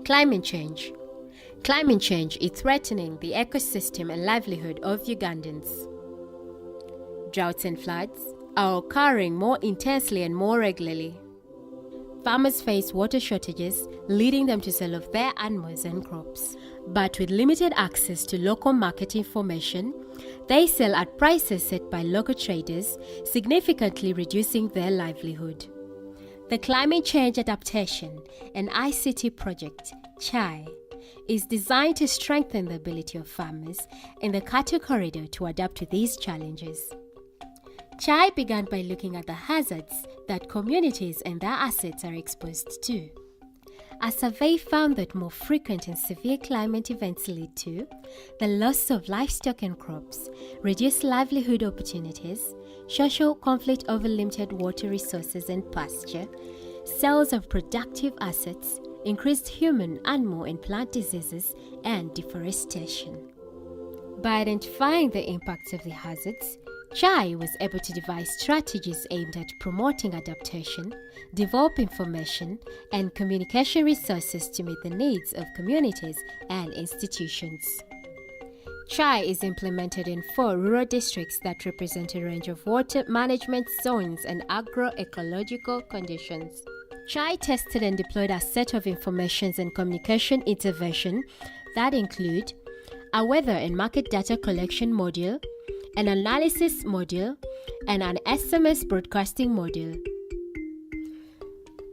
Climate change. Climate change is threatening the ecosystem and livelihood of Ugandans. Droughts and floods are occurring more intensely and more regularly. Farmers face water shortages, leading them to sell off their animals and crops. But with limited access to local market information, they sell at prices set by local traders, significantly reducing their livelihood. The Climate Change Adaptation, an ICT project, CHAI, is designed to strengthen the ability of farmers in the cattle corridor to adapt to these challenges. CHAI began by looking at the hazards that communities and their assets are exposed to. A survey found that more frequent and severe climate events lead to the loss of livestock and crops, reduced livelihood opportunities, social conflict over limited water resources and pasture, sales of productive assets, increased human, animal and plant diseases, and deforestation. By identifying the impacts of the hazards, CHAI was able to devise strategies aimed at promoting adaptation, develop information and communication resources to meet the needs of communities and institutions. CHAI is implemented in 4 rural districts that represent a range of water management zones and agroecological conditions. CHAI tested and deployed a set of information and communication intervention that include a weather and market data collection module, an analysis module, and an SMS broadcasting module.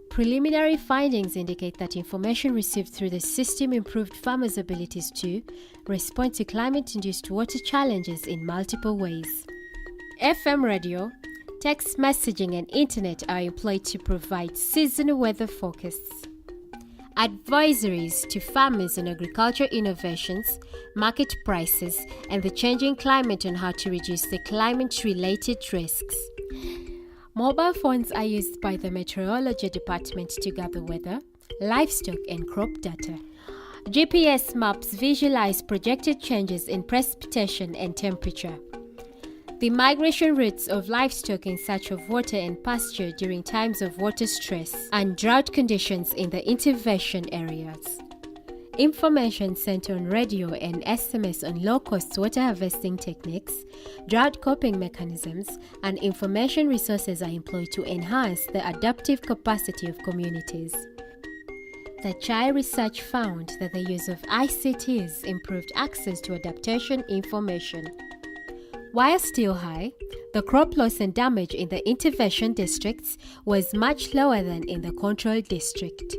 Preliminary findings indicate that information received through the system improved farmers' abilities to respond to climate-induced water challenges in multiple ways. FM radio, text messaging, and internet are employed to provide seasonal weather forecasts. Advisories to farmers on agricultural innovations, market prices, and the changing climate on how to reduce the climate-related risks. Mobile phones are used by the meteorology department to gather weather, livestock, and crop data. GPS maps visualize projected changes in precipitation and temperature. The migration routes of livestock in search of water and pasture during times of water stress and drought conditions in the intervention areas. Information sent on radio and SMS on low-cost water harvesting techniques, drought coping mechanisms, and information resources are employed to enhance the adaptive capacity of communities. The CHAI research found that the use of ICTs improved access to adaptation information. While still high, the crop loss and damage in the intervention districts was much lower than in the control district.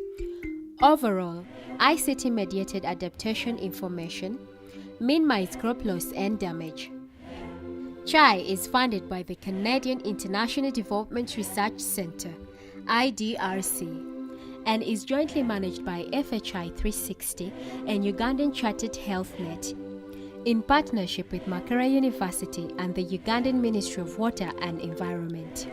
Overall, ICT-mediated adaptation information minimized crop loss and damage. CHAI is funded by the Canadian International Development Research Centre, IDRC, and is jointly managed by FHI 360 and Ugandan Chartered Health Net, in partnership with Makerere University and the Ugandan Ministry of Water and Environment.